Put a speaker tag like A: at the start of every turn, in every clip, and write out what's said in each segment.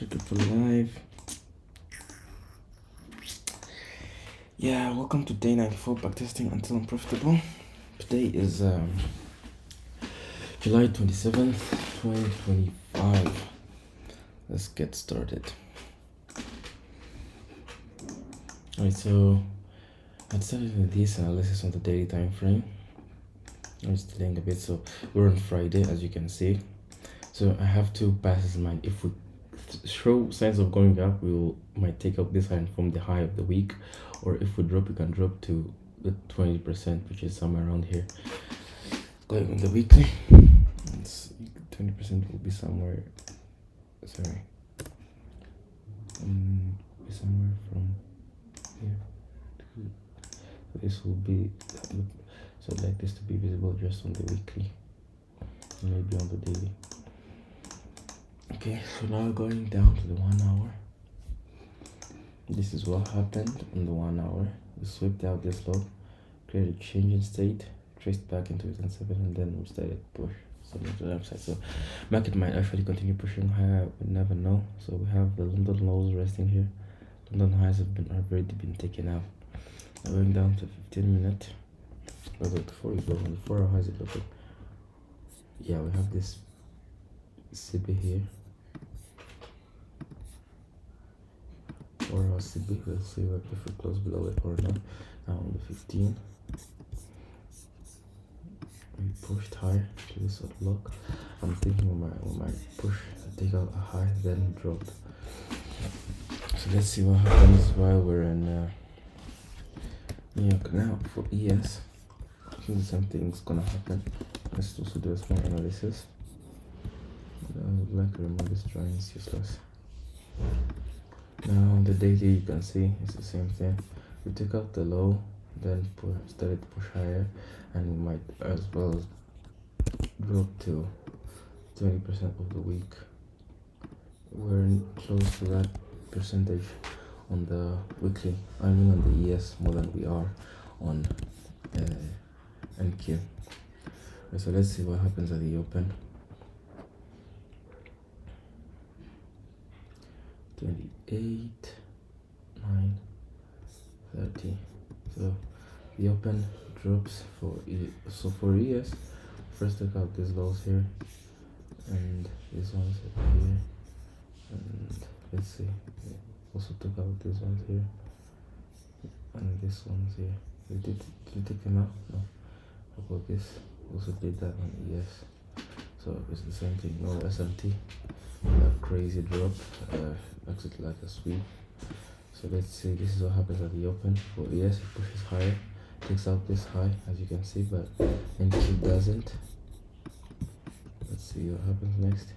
A: Check it for live. Yeah, welcome to day 94 backtesting until I'm profitable. Today is July 27th, 2025. Let's get started. Alright, so I started with this analysis on the daily time frame. I'm just delaying a bit, so we're on Friday, as you can see. So I have two passes in mind. If we show signs of going up, we might take up this high and form the high of the week, or if we drop, we can drop to the 20%, which is somewhere around here. Going on the weekly, 20% will be somewhere. Sorry, be somewhere from here to this will be. So I'd like this to be visible just on the weekly, maybe on the daily. Okay, so now going down to the 1 hour. This is what happened on the 1 hour. We swept out this low, created a change in state, traced back into it and 7, and then we started push something to the upside. So market might actually continue pushing higher, we never know. So we have the London lows resting here. London highs have already been taken out. Now going down to 15-minute. But before we go on the 4 hour highs, it looks like, yeah, we have this CB here. 4 hour CB, let's see if we close below it or not. Now on the 15, we pushed higher to this sort of lock. I'm thinking we might push to take out a high, then drop. So let's see what happens while we're in New York. Now for ES, I think the same thing's gonna happen. Let's also do a small analysis. I would like to remove this drawing, it's useless. Now on the daily, you can see it's the same thing. We took out the low, then started to push higher, and we might as well drop to 20% of the week. We're close to that percentage on the weekly. I mean on the ES more than we are on NQ. So let's see what happens at the open. 28, 9, 30. So the open drops for so for ES. First take out these lows here, and these ones here, and let's see. Also took out these ones here, and these ones here. Did you take them out? No. How about this? Also did that on ES. So it's the same thing. No SMT. That crazy drop. Exit like a sweep. So let's see, this is what happens at the open. For ES, it pushes higher, takes out this high as you can see, but NQ doesn't. Let's see what happens next.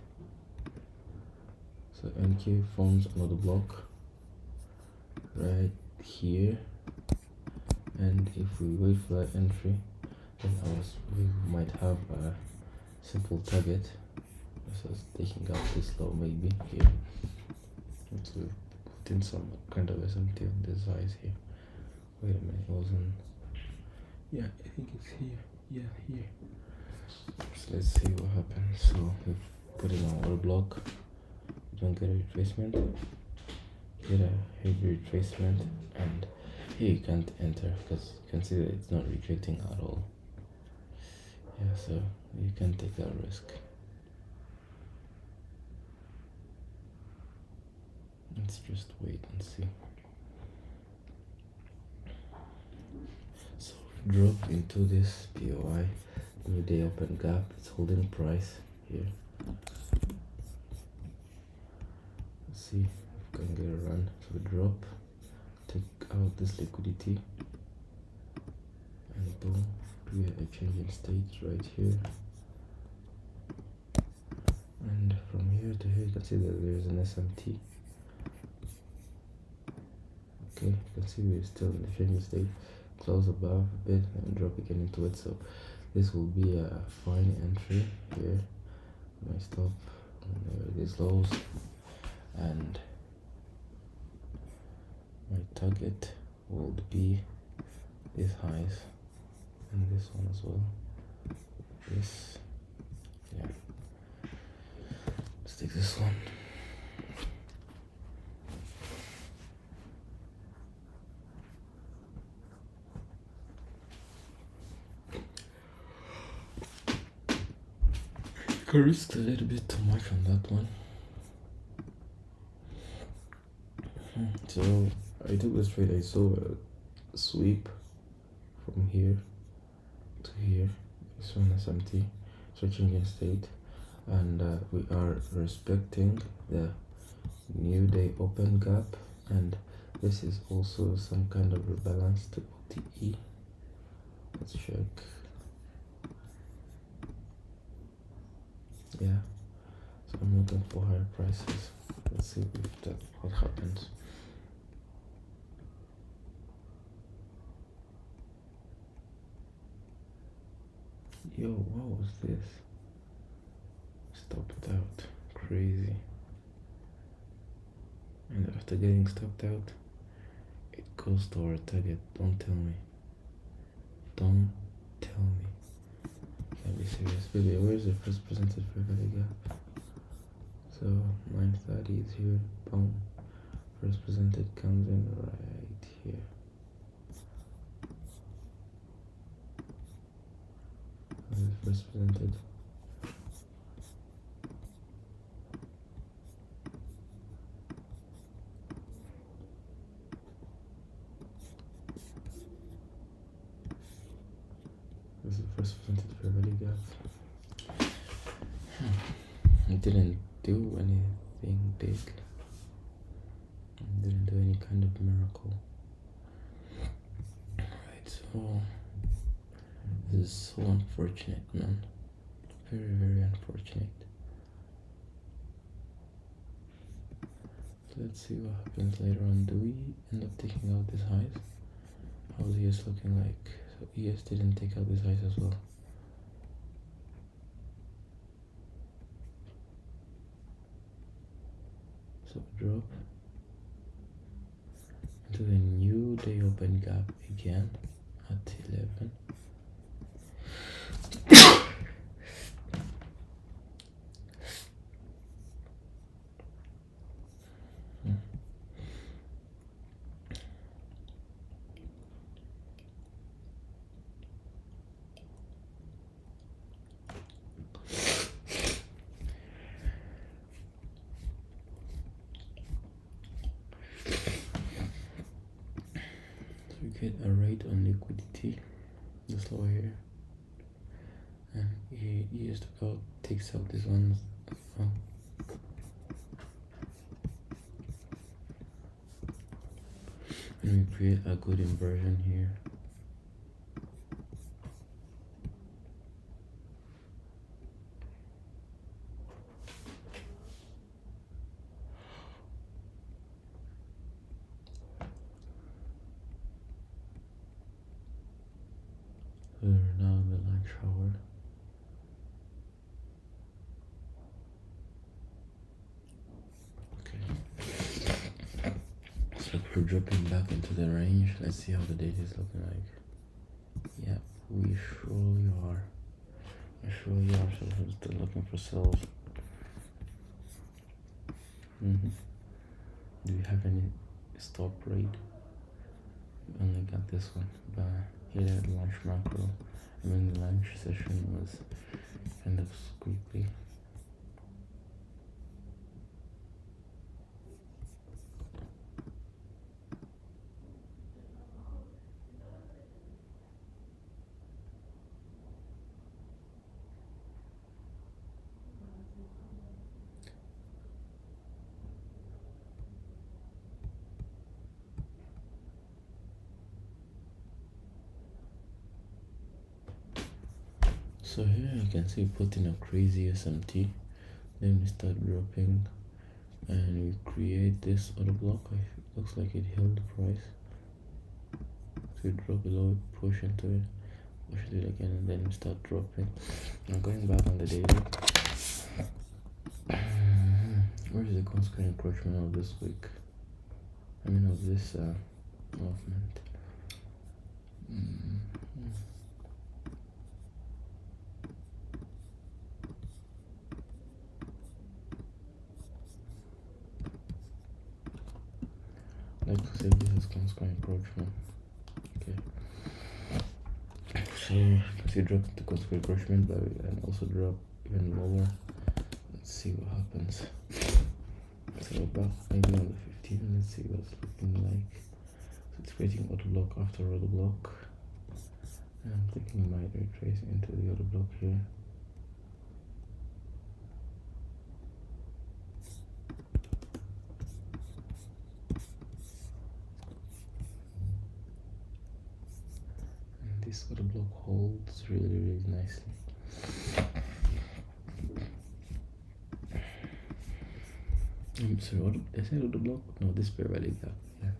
A: So NQ forms another block right here, and if we wait for that entry, then we might have a simple target. So it's taking out this low maybe here. So put in some kind of SMT on this size here. Wait a minute, it wasn't. Yeah, I think it's here. Yeah, here. So let's see what happens. So we put in our block. We don't get a retracement. Get a heavy retracement, and here you can't enter because you can see that it's not retracting at all. Yeah, so you can take that risk. Let's just wait and see. So drop into this POI, midday open gap, it's holding price here. Let's see if we can get a run. So we drop, take out this liquidity, and boom, create a change in state right here. And from here to here, you can see that there's an SMT. Okay, you can see we're still in the changing state. Close above a bit and drop again into it. So this will be a fine entry here. My stop on these lows, and my target will be these highs and this one as well. This, yeah. Let's take this one. I risked a little bit too much on that one. So I took this trade. I saw a sweep from here to here. This one is empty, switching in state, and we are respecting the new day open gap, and this is also some kind of rebalance to OTE. Let's check. Yeah, so I'm looking for higher prices. Let's see if that what happens. Yo, what was this? Stopped out. Crazy. And after getting stopped out, it goes to our target. Don't tell me. Don't tell me. Can't be serious. Baby, where's the first presented fair value gap? So 930 is here. Boom. First presented comes in right here. First presented. This is the first presented fair value gap. It didn't do anything big. It didn't do any kind of miracle. Alright, so this is so unfortunate, man. Very, very unfortunate. Let's see what happens later on. Do we end up taking out these highs? How's ES looking like? So ES didn't take out these highs as well. So drop into the new day open gap again at 11. We get a rate on liquidity, this lower here, and he used to go takes out these ones as well. And we create a good inversion here. We're now in the lunch hour. Okay. So we're dropping back into the range. Let's see how the data is looking like. Yeah, we surely are. We surely are. So we're still looking for sells. Do we have any stop rate? We only got this one, but here at lunch macro, I mean the lunch session was kind of squeaky. So here you can see put in a crazy SMT, then we start dropping and we create this other block. It looks like it held the price. So we drop below, push into it, push it again, and then we start dropping. Now going back on the daily, where is the constant encroachment of this week? I mean of this movement. Like to say this is constant encroachment. Okay. So you can see drop to constant encroachment, but we can also drop even lower. see what happens. So back maybe on the 15, let's see what's looking like. So it's creating auto block after auto block. And I'm thinking it might retrace into the auto block here. And this auto block holds really nicely. I'm sorry, what is it auto block? No, this pair value gap. Yeah.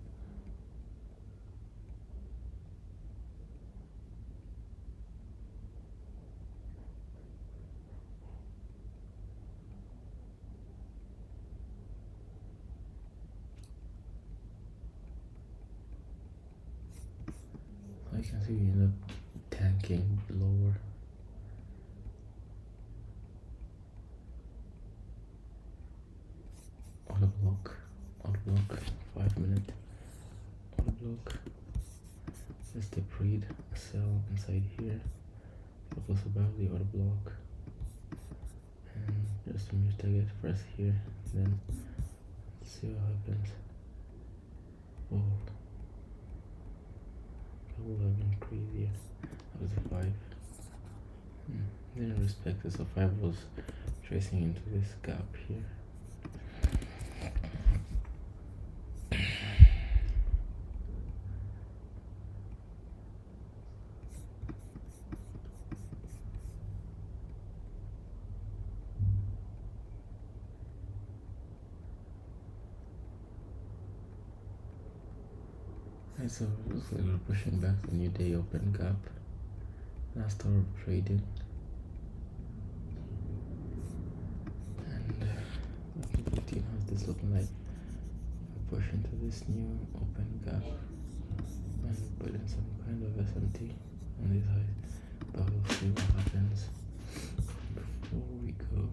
A: I can see we end up tanking lower. Auto block, 5 minute auto block. Let's read a cell inside here. Focus about the auto block. And just tag it first here, then see what happens. Oh, that would have been crazy. That was a 5. Didn't respect it, so 5 was tracing into this gap here. Right, so it looks like we're pushing back the new day open gap. Last hour of trading. And after 15, how's this looking like? We push into this new open gap and put in some kind of SMT on these highs, but we'll see what happens before we go.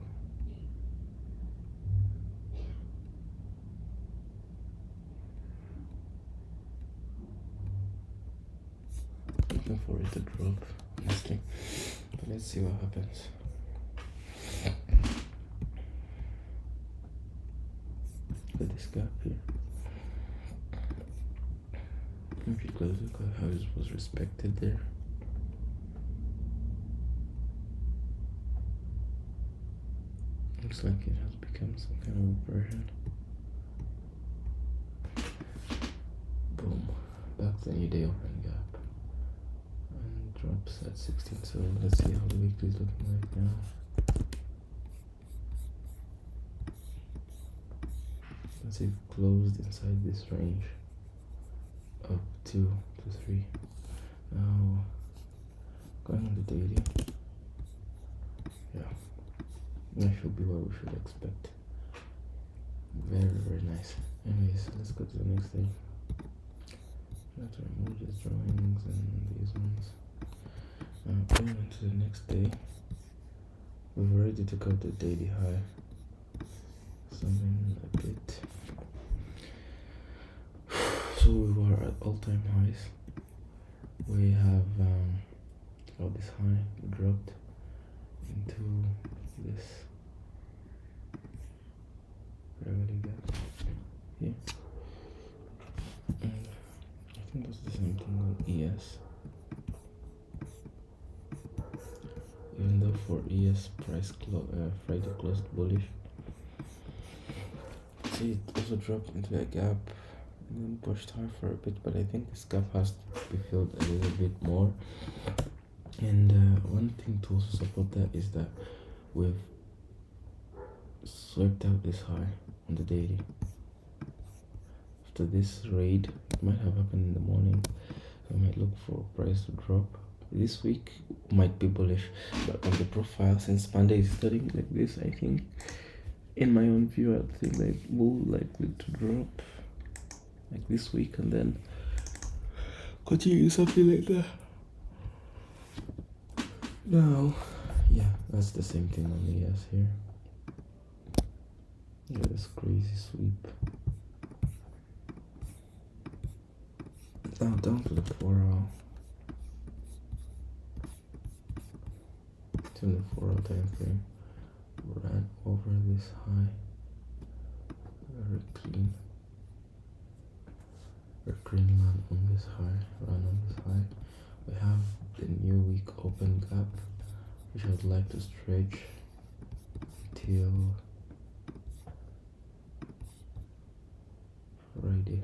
A: Looking for it to drop, honestly, but let's see what happens. Look at this gap here. If you close, look at how it was respected there. Looks like it has become some kind of inversion. Boom, back to the new day open gap. And drops at 16, so let's see how the weekly is looking like now. Let's see, closed inside this range. Up 2 to 3. Now going on the daily. Yeah, that should be what we should expect. Very nice. Anyways, let's go to the next day. Let's remove these drawings and these ones. Now going on to the next day, we've already took out the daily high. Something a bit. So we were at all-time highs. We have this high dropped into this gravity gap here, and I think that's the same thing on ES. Even though for ES price Friday closed bullish. See, it also dropped into a gap and then pushed high for a bit, but I think this gap has to be filled a little bit more. And one thing to also support that is that we've swept out this high on the daily. After this raid, it might have happened in the morning, so I might look for a price to drop. This week might be bullish, but on the profile, since Monday is starting like this, I think, in my own view, I think like will likely to drop like this week and then continue something like that. Now, yeah, that's the same thing on the ES here. Yeah, this crazy sweep. Now down to the 4 hour. To the 4 hour time frame. We're at over this high, very clean. Our green line on this high, run on this high. We have the new week open gap, which I'd like to stretch till Friday.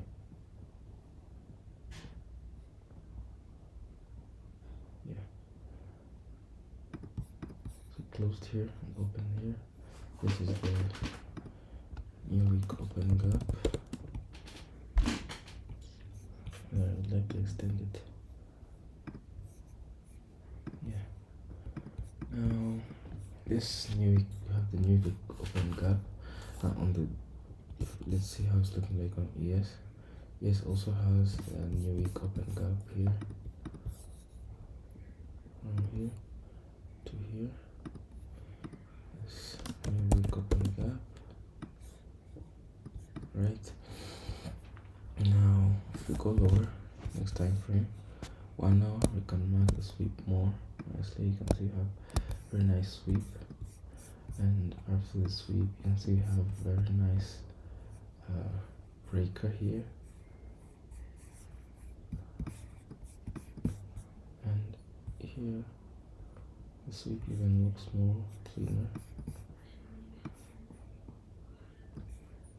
A: Yeah. So closed here and open here. This is the new week open gap. I would like to extend it. Yeah. Now this new week we have the new week open gap. On the let's see how it's looking like on ES. ES also has a new week open gap here. From here to here. This new week open gap. Right. Now if we go lower, next time frame, 1 hour, we can mark the sweep more nicely. You can see we have very nice sweep, and after the sweep you can see we have very nice breaker here, and here the sweep even looks more cleaner.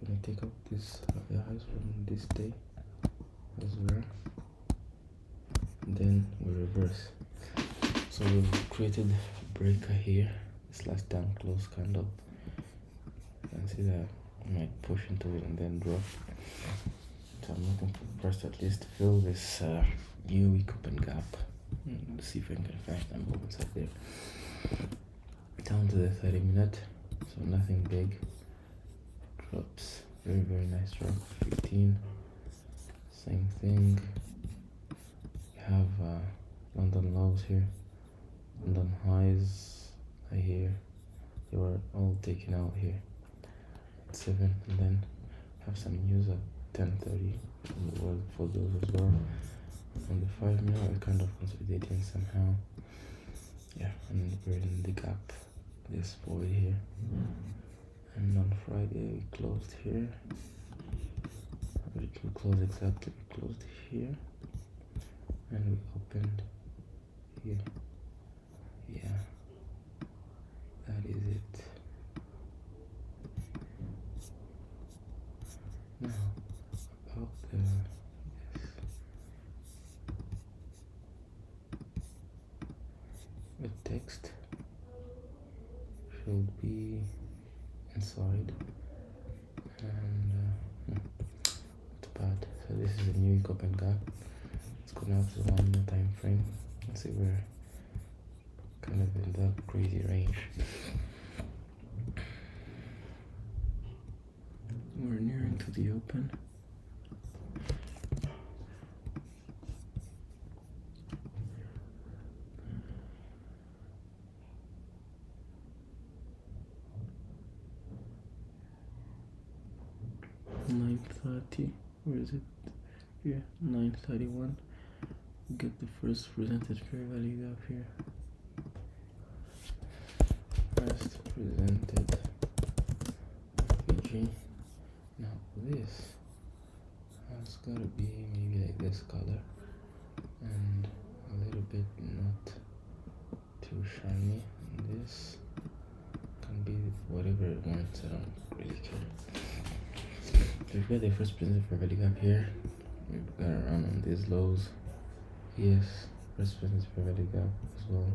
A: I'm gonna take out this highs from this day as well, and then we reverse. So we've created a breaker here, this last down close candle. You can see that I might push into it and then drop. So I'm looking first at least to fill this new week open gap. Let's see if I can find some movements up there. Down to the 30-minute, so nothing big. Drops, very nice drop. 15, same thing. We have London lows here, London highs are here. They were all taken out here at 7, and then have some news at 10:30 in the world for those as well. On the 5-minute we're kind of consolidating somehow. Yeah, and we're in the gap, this void here. And on Friday we closed here. We closed exactly, we closed here, and we opened here. Yeah, that is it. Now about the text should be inside, and not bad. So this is a new week open gap. Let's go now to the 1 minute time frame. Let's see, we're kind of in that crazy range. We're nearing to the open. $9.30. Where is it? Here, 9:31. Get the first presented fair value gap here. First presented PG. Now this has gotta be maybe like this color, and a little bit not too shiny. And this can be whatever it wants. I don't really care. So we've got the first presented fair value gap here. We've got to run on these lows. Yes, first presented fair value gap as well.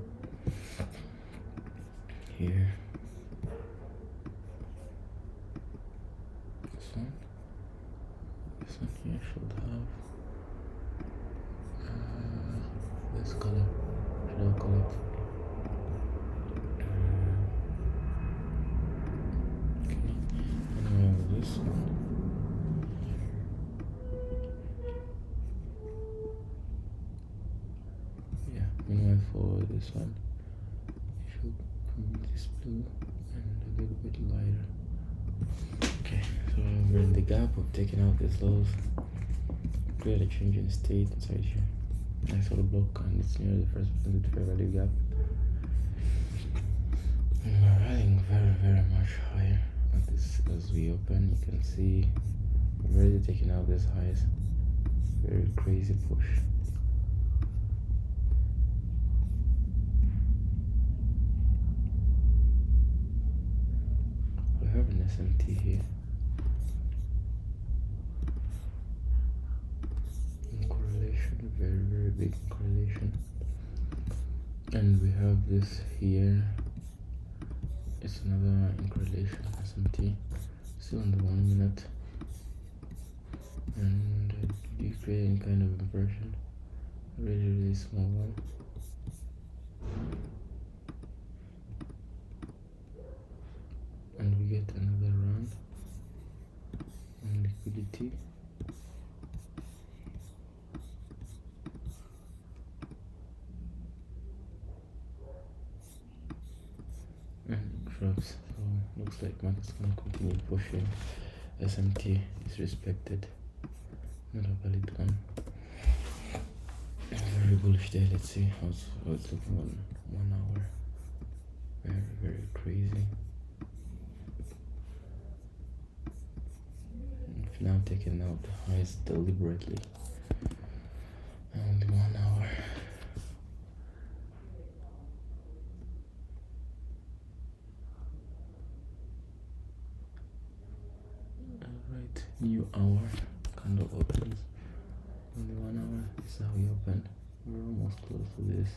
A: Here. This one here should have this color. Should I call it? Okay. Anyway, this one. Yeah. Meanwhile, for this one, it should be this blue and a little bit lighter. Okay, so we're in the gap. We've taken out these lows, create a change in state inside here. Nice little block, and it's near the first presented fair value gap. We're heading very much higher at this as we open. You can see we're already taking out these highs. Very crazy push. We have an SMT here. In correlation, very big correlation. And we have this here. It's another in correlation SMT. Still on the 1 minute. And you create any kind of inversion. Really small one. And we get another run on liquidity. And it drops. So looks like market's gonna continue pushing. SMT is respected. Not a valid one. Very bullish day. Let's see how it's looking on 1 hour. Very crazy. I've now taken out the highs deliberately. And 1 hour. Alright, new hour. Candle opens. Only 1 hour. This is how we open. We're almost close to this.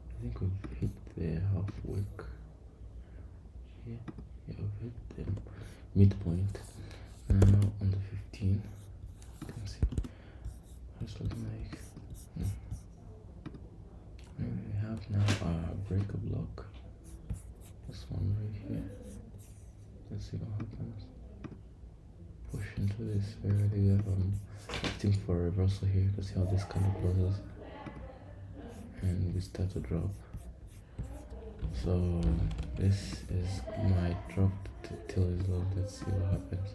A: I think we've hit the half wick. Yeah, we've hit the midpoint. Now on the 15, you can see what it's looking like. And we have now a breaker block. This one right here. Let's see what happens. Push into this area. We have waiting for a reversal here to see how this kind of closes. And we start to drop. So this is my drop till it's low. Let's see what happens.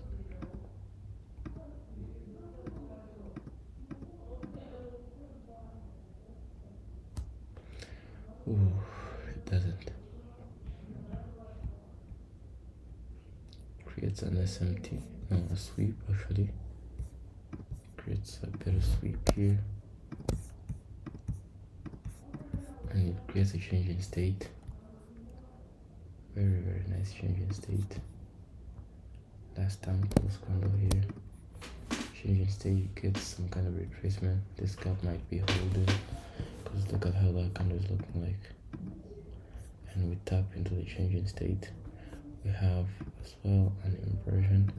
A: Ooh, it doesn't. Creates an SMT, no, a sweep actually. Creates a better sweep here. And it creates a change in state. Very nice change in state. Last time close candle here. Change in state, you get some kind of retracement. This gap might be holding because look at how that candle is looking like. And we tap into the change in state. We have as well an inversion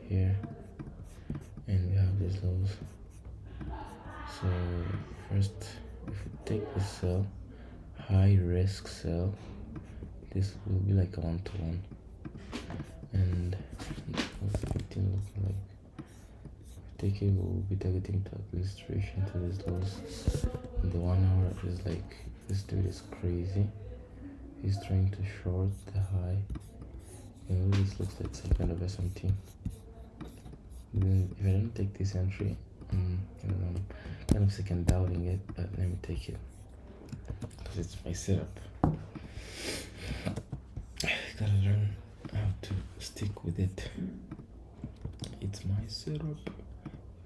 A: here, and we have these lows. So first, if we take the sell, high risk sell, this will be like a 1-to-1, and what's the 15 looking like? If we take it, we'll be targeting to at least reach into these lows. And the 1 hour is like, this dude is crazy. He's trying to short the high. This looks like some kind of SMT. Then if I don't take this entry, I don't know, I'm kind of second doubting it, but let me take it because it's my setup. I gotta learn how to stick with it. It's my setup,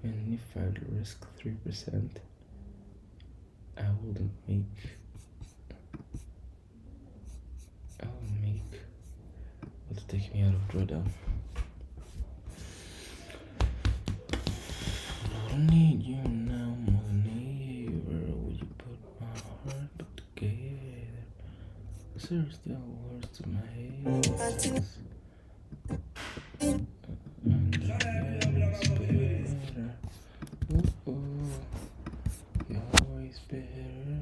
A: and if I risk 3%, I wouldn't make. To take me out of drawdown. I don't need you now more than ever. Would you put my heart back together? There still words to my head. And better. You're always better.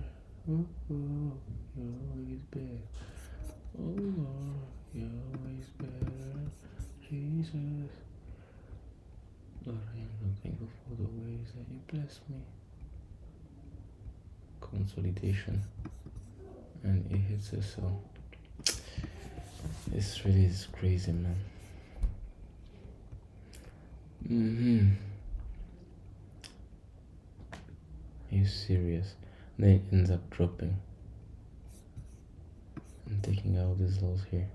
A: You're always better. Oh Lord, you're always better, Jesus. Lord, I am so thankful for the ways that you bless me. Consolidation, and it hits us so. This really is crazy, man. Are you serious? Then it ends up dropping. And and taking out these lows here.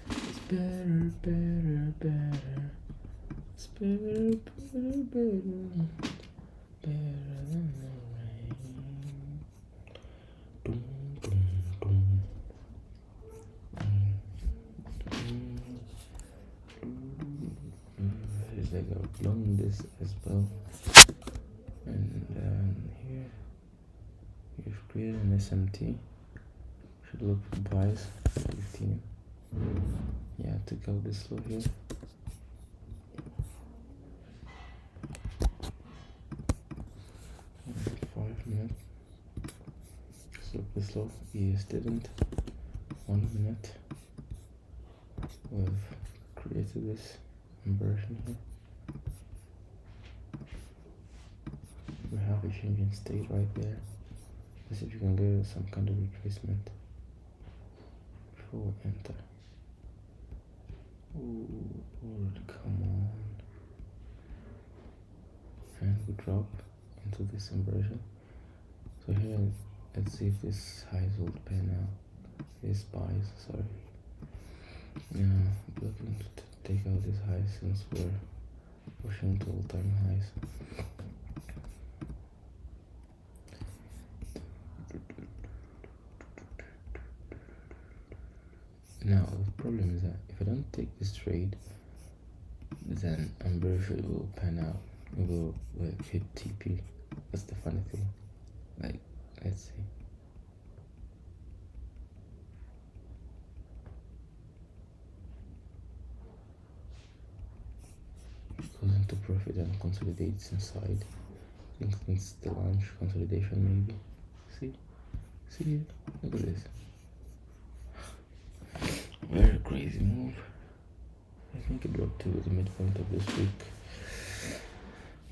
A: It's better, better, better. It's better, better, better. Better than the rain. Dum, dum, dum. It's like I've blown this as well. And then here you've created an SMT. Should look for buys 15. Yeah, take out this low here. And 5 minutes. So this low, yes, didn't. 1 minute. We've created this inversion here. We have a change in state right there. Let's see if you can get some kind of retracement before we enter. Ooh, Lord, come on. And we drop into this inversion. So here, let's see if this highs will pan out. This buys, sorry. Yeah, looking to take out this high since we're pushing to all-time highs. Now the problem is that if I don't take this trade, then I'm very sure it will pan out. It will like hit TP. That's the funny thing. Like, let's see. It goes into profit and consolidates inside. I think it's the launch consolidation maybe. See it? Look at this. Very crazy move. I think it dropped to the midpoint of this week.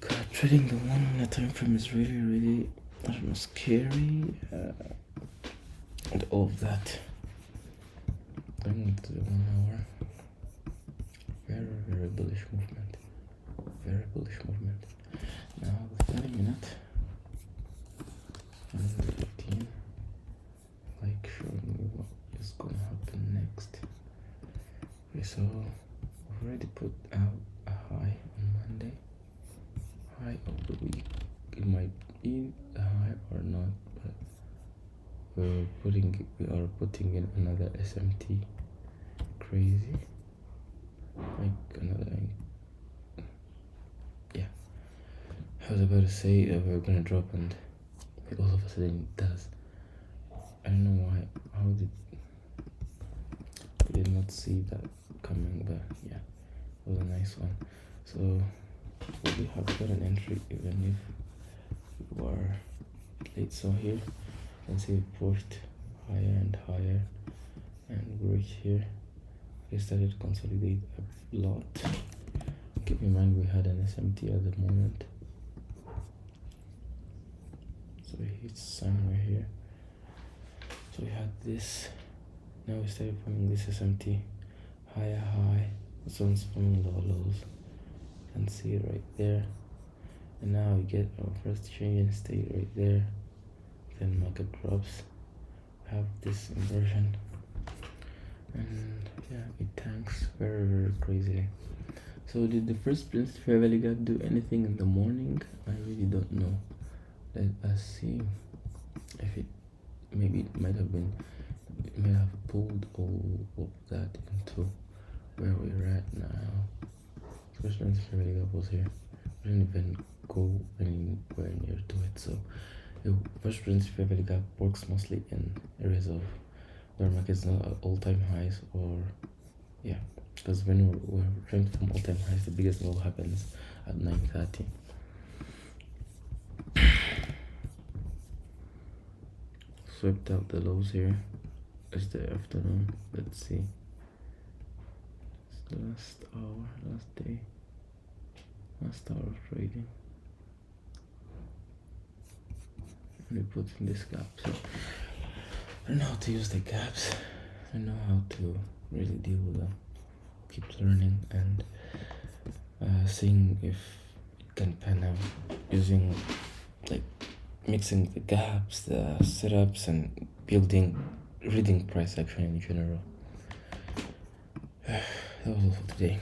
A: God, trading the 1 minute time frame is really, I don't know, scary. And all of that. Going to the 1 hour. Very bullish movement. Very bullish movement. Now the 30 minute. And the 15. Like showing you what is gonna happen next. Okay, so we've already put out a high on Monday. High of the week. It might be a high or not, but we are putting in another SMT. Crazy. Like another, yeah. I was about to say that we were gonna drop, and all of a sudden it does. I don't know why. How did we did not see that coming? But yeah, it was a nice one. So we have got an entry even if we were late. So here you can see it pushed higher and higher, and we reached here. We started to consolidate a lot. Keep in mind we had an SMT at the moment, so it's somewhere here. So we had this. Now we started forming this SMT, higher high. This one's forming low lows. You can see it right there. And now we get our first change in state right there. Then market drops. We have this inversion. And yeah, it tanks very crazily. So did the first Prince Fair Valley Gap do anything in the morning? I really don't know. Let us see if it might have pulled all of that into where we're at now. First Prince Fair Valley Gap was here. We didn't even go anywhere near to it. So the First Prince Fair Valley Gap works mostly in areas of where markets not at all-time highs, or yeah, because when we're trying from all-time highs, the biggest low happens at 9:30. Swept out the lows here. It's the afternoon. Let's see. It's the last hour, last day, last hour of trading. We put in this gap. So I don't know how to use the gaps. I know how to really deal with them. Keep learning and seeing if it can pan out using like mixing the gaps, the setups, and reading price action in general. That was all for today.